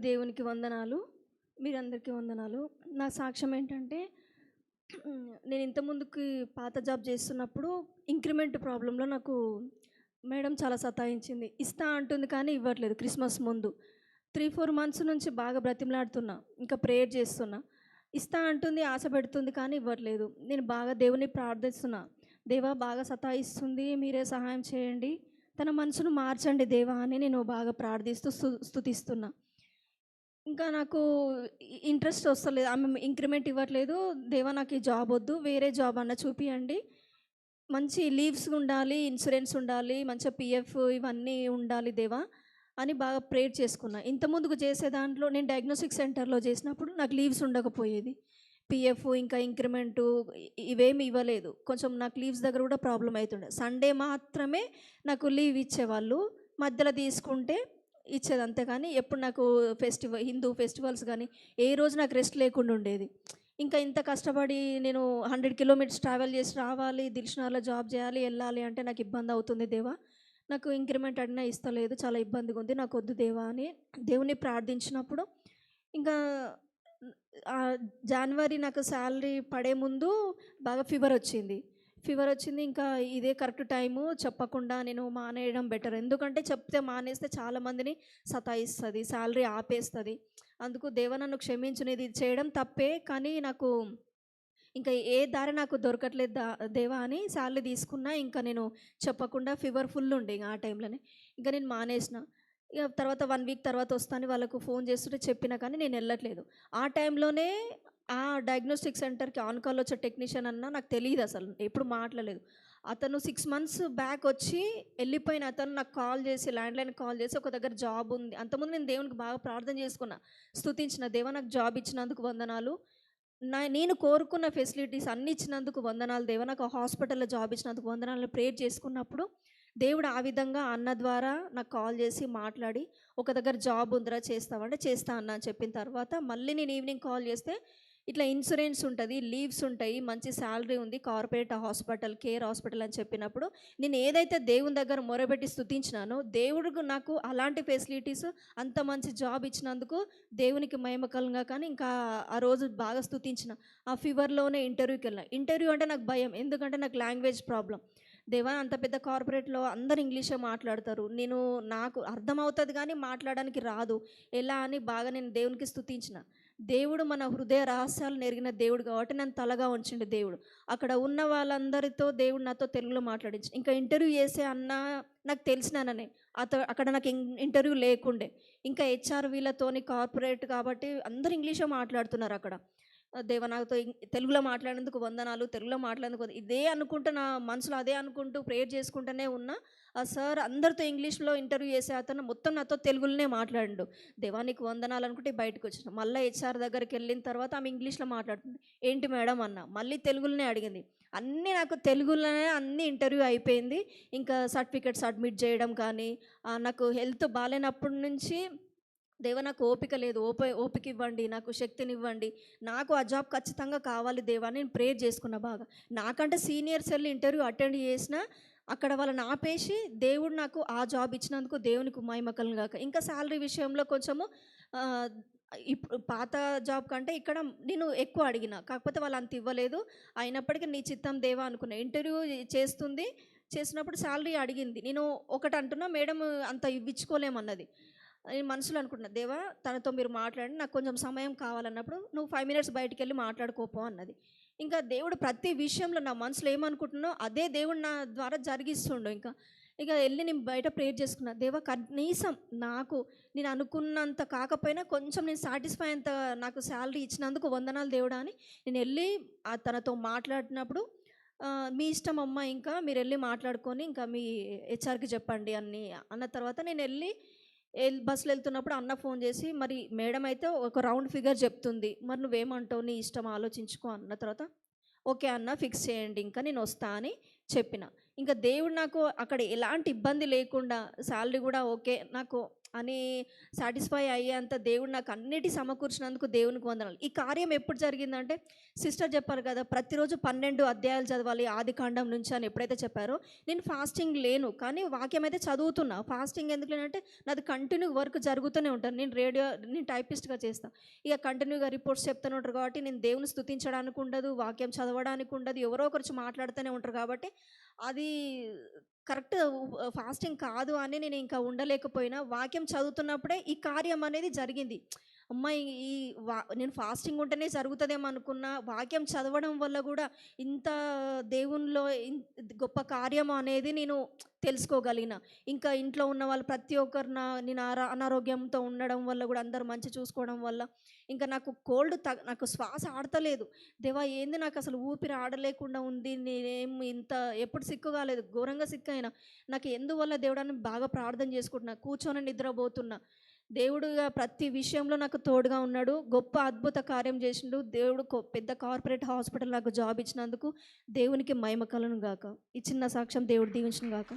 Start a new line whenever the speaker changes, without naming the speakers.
దేవునికి వందనాలు. మీరందరికీ వందనాలు. నా సాక్ష్యం ఏంటంటే నేను ఇంతకుముందుకి పాత జాబ్ చేస్తున్నప్పుడు ఇంక్రిమెంట్ ప్రాబ్లమ్‌లో నాకు మేడం చాలా సతాయించింది. ఇస్తా అంటుంది కానీ ఇవ్వట్లేదు క్రిస్మస్ ముందు. 3, 4 మంత్స్ నుంచి బాగా బ్రతిమలాడుతున్నా. ఇంకా ప్రేయర్ చేస్తున్నా. ఇస్తా అంటుంది, ఆశ పెడుతుంది కానీ ఇవ్వట్లేదు. నేను బాగా దేవుని ప్రార్థిస్తున్నా. దేవా బాగా సతాయిస్తుంది, మీరే సహాయం చేయండి. తన మనసును మార్చండి దేవా అని నేను బాగా ప్రార్థిస్తూ స్తుతిస్తున్నా. ఇంకా నాకు ఇంట్రెస్ట్ వస్తలేదు. ఆమె ఇంక్రిమెంట్ ఇవ్వట్లేదు. దేవా నాకు ఈ జాబ్ వద్దు. వేరే జాబ్ అన్నా చూపియండి. మంచి లీవ్స్ ఉండాలి, ఇన్సూరెన్స్ ఉండాలి, మంచిగా పీఎఫ్ ఇవన్నీ ఉండాలి దేవా అని బాగా ప్రేయర్ చేసుకున్నా. ఇంతకుముందుకు చేసే దాంట్లో నేను డయాగ్నోస్టిక్ సెంటర్‌లో చేసినప్పుడు నాకు లీవ్స్ ఉండకపోయేది. పీఎఫ్ ఇంకా ఇంక్రిమెంటు ఇవేమి ఇవ్వలేదు. కొంచెం నాకు లీవ్స్ దగ్గర కూడా ప్రాబ్లమ్ అయితుండే. సండే మాత్రమే నాకు లీవ్ ఇచ్చేవాళ్ళు. మధ్యలో తీసుకుంటే ఇచ్చేది అంతే. కానీ ఎప్పుడు నాకు హిందూ ఫెస్టివల్స్ కానీ ఏ రోజు నాకు రెస్ట్ లేకుండా ఉండేది. ఇంకా ఇంత కష్టపడి నేను 100 కిలోమీటర్స్ ట్రావెల్ చేసి రావాలి, దిల్షుక్‌నగర్‌లో జాబ్ చేయాలి, వెళ్ళాలి అంటే నాకు ఇబ్బంది అవుతుంది దేవా. నాకు ఇంక్రిమెంట్ అడిగినా ఇస్తలేదు, చాలా ఇబ్బందిగా ఉంది, నాకు వద్దు దేవా అని దేవుని ప్రార్థించినప్పుడు ఇంకా జనవరి నాకు శాలరీ పడే ముందు బాగా ఫీవర్ వచ్చింది. ఇంకా ఇదే కరెక్ట్ టైము, చెప్పకుండా నేను మానేయడం బెటర్. ఎందుకంటే చెప్తే మానేస్తే చాలామందిని సతాయిస్తుంది, శాలరీ ఆపేస్తుంది. అందుకు దేవా నన్ను క్షమించు, ఇది చేయడం తప్పే కానీ నాకు ఇంకా ఏ దారి నాకు దొరకట్లేదు దేవా అని శాలరీ తీసుకున్నా. ఇంకా నేను చెప్పకుండా ఫీవర్ ఫుల్ ఉండే ఇంక ఆ టైంలోనే. ఇంకా నేను మానేసిన. ఇక తర్వాత 1 వీక్ తర్వాత వస్తాను వాళ్ళకు ఫోన్ చేస్తుంటే చెప్పినా కానీ నేను వెళ్ళట్లేదు. ఆ టైంలోనే ఆ డయాగ్నోస్టిక్ సెంటర్‌కి ఆన్ కాల్ వచ్చే టెక్నీషియన్ అన్న నాకు తెలీదు అసలు. ఎప్పుడు మాట్లాడలేదు. అతను 6 మంత్స్ బ్యాక్ వచ్చి వెళ్ళిపోయిన అతను నాకు కాల్ చేసి, ల్యాండ్‌లైన్‌కి కాల్ చేసి ఒక దగ్గర జాబ్ ఉంది. అంతకుముందు నేను దేవునికి బాగా ప్రార్థన చేసుకున్నా. స్తుతించిన, దేవా నాకు జాబ్ ఇచ్చినందుకు వందనాలు. నేను కోరుకున్న ఫెసిలిటీస్ అన్నీ ఇచ్చినందుకు వందనాలు దేవా. నాకు ఆ హాస్పిటల్‌లో జాబ్ ఇచ్చినందుకు వందనాలు ప్రేయర్ చేసుకున్నప్పుడు, దేవుడు ఆ విధంగా అన్న ద్వారా నాకు కాల్ చేసి మాట్లాడి, "ఒక దగ్గర జాబ్ ఉందిరా చేస్తావా?" అంటే, "చేస్తా అన్న" అని చెప్పిన తర్వాత మళ్ళీ నేను ఈవినింగ్ కాల్ చేస్తే, "ఇట్లా ఇన్సూరెన్స్ ఉంటది, లీవ్స్ ఉంటాయి, మంచి శాలరీ ఉంది, కార్పొరేట్ హాస్పిటల్, కేర్ హాస్పిటల్" అని చెప్పినప్పుడు, నేను ఏదైతే దేవుని దగ్గర మొరబెట్టి స్తుతించినానో, దేవుడు నాకు అలాంటి ఫెసిలిటీస్, అంత మంచి జాబ్ ఇచ్చినందుకు దేవునికి మహిమ కలుగుగా. కానీ ఇంకా ఆ రోజు బాగా స్తుతించిన. ఆ ఫీవర్‌లోనే ఇంటర్వ్యూకెళ్ళినా. ఇంటర్వ్యూ అంటే నాకు భయం. ఎందుకంటే నాకు లాంగ్వేజ్ ప్రాబ్లమ్. దేవా అంత పెద్ద కార్పొరేట్‌లో అందరూ ఇంగ్లీషే మాట్లాడతారు. నాకు అర్థమవుతది కానీ మాట్లాడడానికి రాదు. ఎలా అని బాగా నేను దేవునికి స్తుతించిన. దేవుడు మన హృదయ రహస్యాలను ఎరిగిన దేవుడు కాబట్టి నన్ను తలగా ఉంచిండు దేవుడు. అక్కడ ఉన్న వాళ్ళందరితో దేవుడు నాతో తెలుగులో మాట్లాడించి. ఇంకా ఇంటర్వ్యూ చేసే అన్న నాకు తెలిసినననే. అక్కడ నాకు ఇంటర్వ్యూ లేకుండే. ఇంకా హెచ్ఆర్ వీళ్ళతోని కార్పొరేట్ కాబట్టి అందరూ ఇంగ్లీషే మాట్లాడుతున్నారక్కడ. దేవా నాతో తెలుగులో మాట్లాడినందుకు వందనాలు, తెలుగులో మాట్లాడినందుకు ఇదే అనుకుంటూ నా మనసులో అదే అనుకుంటూ ప్రేయర్ చేసుకుంటూనే ఉన్నా. ఆ సార్ అందరితో ఇంగ్లీష్‌లో ఇంటర్వ్యూ చేసే అతను మొత్తం నాతో తెలుగులోనే మాట్లాడిండు. దేవా నీకు వందనాలు అనుకుంటే బయటకొచ్చేసిన. మళ్ళా హెచ్ఆర్ దగ్గరికెళ్ళిన తర్వాత ఆమె ఇంగ్లీష్‌లో మాట్లాడుతుంది. ఏంటి మేడం అన్నా. మళ్ళీ తెలుగులోనే అడిగింది. అన్నీ నాకు తెలుగులోనే అన్నీ ఇంటర్వ్యూ అయిపోయింది. ఇంకా సర్టిఫికేట్ సబ్మిట్ చేయడం కానీ, నాకు హెల్త్ బాలేనప్పటి నుంచి దేవా నాకు ఓపిక లేదు. ఓపిక ఇవ్వండి, నాకు శక్తినివ్వండి. నాకు ఆ జాబ్ ఖచ్చితంగా కావాలి దేవా అని నేను ప్రేయర్ చేసుకున్నా బాగా. నాకంటే సీనియర్స్ వెళ్ళి ఇంటర్వ్యూ అటెండ్ చేసినా, అక్కడ వాళ్ళని ఆపేసి దేవుడు నాకు ఆ జాబ్ ఇచ్చినందుకు దేవునికి మహిమ కలుగుగాక. ఇంకా సాలరీ విషయంలో కొంచెము ఆహ్, ఇప్పుడు పాత జాబ్ కంటే ఇక్కడ నేను ఎక్కువ అడిగిన. కాకపోతే వాళ్ళు అంత ఇవ్వలేదు. అయినప్పటికీ నీ చిత్తం దేవా అనుకున్నా. ఇంటర్వ్యూ చేసినప్పుడు సాలరీ అడిగింది. నేను ఒకటి అంటున్నా, మేడం అంత ఇవ్వించుకోలేమన్నది. నేను మనసులో అనుకుంటున్నా, దేవా తనతో మీరు మాట్లాడండి, నాకు కొంచెం సమయం కావాలన్నప్పుడు, నువ్వు 5 మినిట్స్ బయటికెళ్ళి మాట్లాడుకోపో అన్నది. ఇంకా దేవుడు ప్రతి విషయంలో నా మనసులో ఏమనుకుంటున్నానో అదే దేవుడు నా ద్వారా జరిగిస్తుండు ఇంకా. ఇక ఎళ్ళి నేను బయట ప్రేయర్ చేసుకున్నా. దేవా కనీసం నేను అనుకున్నంత కాకపోయినా కొంచెం నేను సాటిస్ఫై అంత నాకు సాలరీ ఇచ్చినందుకు వందనాలు దేవుడా అని నేనెళ్ళి తనతో మాట్లాడినప్పుడు, మీ ఇష్టం అమ్మ, ఇంకా మీరెళ్ళి మాట్లాడుకొని ఇంకా మీ హెచ్ఆర్‌కి చెప్పండి అన్న తర్వాత నేనెళ్ళి బస్సులో వెళ్తున్నప్పుడు అన్న ఫోన్ చేసి, మరి మేడం అయితే ఒక రౌండ్ ఫిగర్ చెప్తుంది. మరి నువ్వేమంటావు? నీ ఇష్టం ఆలోచించుకో అన్న తర్వాత, ఓకే అన్న ఫిక్స్ చేయండి ఇంకా నేను వస్తా అని చెప్పిన. ఇంకా దేవుడు నాకు అక్కడ ఎలాంటి ఇబ్బంది లేకుండా సాలరీ గూడా ఓకే. నాకు అని సాటిస్ఫై అయ్యేంత దేవుడు నాకు అన్నిటి సమకూర్చినందుకు దేవునికి వందనాలు. ఈ కార్యం ఎప్పుడు జరిగిందంటే సిస్టర్ చెప్పారు కదా! ప్రతిరోజు 12 అధ్యాయాలు చదవాలి ఆదికాండం నుంచి అని ఎప్పుడైతే చెప్పారో, నేను ఫాస్టింగ్ లేను. కానీ వాక్యం అయితే చదువుతున్నా. ఫాస్టింగ్ ఎందుకు లేనంటే నాది కంటిన్యూ వర్క్ జరుగుతూనే ఉంటాను. నేను టైపిస్ట్‌గా చేస్తా. ఇక కంటిన్యూగా రిపోర్ట్స్ చెప్తూనే ఉంటారు కాబట్టి నేను దేవుని స్తుతించడానికి ఉండదు, వాక్యం చదవడానికి ఉండదు. ఎవరో ఒకరు వచ్చి మాట్లాడుతూనే ఉంటారు కాబట్టి అది కరెక్ట్ ఫాస్టింగ్ కాదు అని నేను ఇంకా ఉండలేకపోయినా, వాక్యం చదువుతున్నప్పుడే ఈ కార్యం అనేది జరిగింది. అమ్మ! ఈ నేను ఫాస్టింగ్ ఉంటేనే జరుగుతదేమో అనుకున్నా, వాక్యం చదవడం వల్ల గూడా ఇంత దేవునిలో గొప్ప కార్యం అనేది నేను తెలుసుకోగలిగిన. ఇంకా ఇంట్లో ఉన్న వాళ్ళు ప్రతి ఒక్కరు నేను అనారోగ్యంతో ఉండడం వల్ల గూడా అందరూ మంచి చూసుకోవడం వల్ల, ఇంకా నాకు నాకు శ్వాస ఆడతలేదు. దేవా! ఏంది నాకసలు ఊపిరి ఆడలేకుండా ఉంది. నేనేం ఇంత ఎప్పుడు సిక్ కాలేదు. ఘోరంగా సిక్ అయినా. నాకు ఎందువల్ల దేవుడని బాగా ప్రార్థన చేసుకుంటున్నా. కూర్చొని నిద్రపోతున్నా. దేవుడు ఇగ ప్రతి విషయంలో నాకు తోడుగా ఉన్నాడు. గొప్ప అద్భుత కార్యం చేసిండు. దేవుడు పెద్ద కార్పొరేట్ హాస్పిటల్ నాకు జాబ్ ఇచ్చినందుకు దేవునికి మహిమ కలుగును గాక. ఈ చిన్న సాక్ష్యం దేవుడు దీవించును గాక.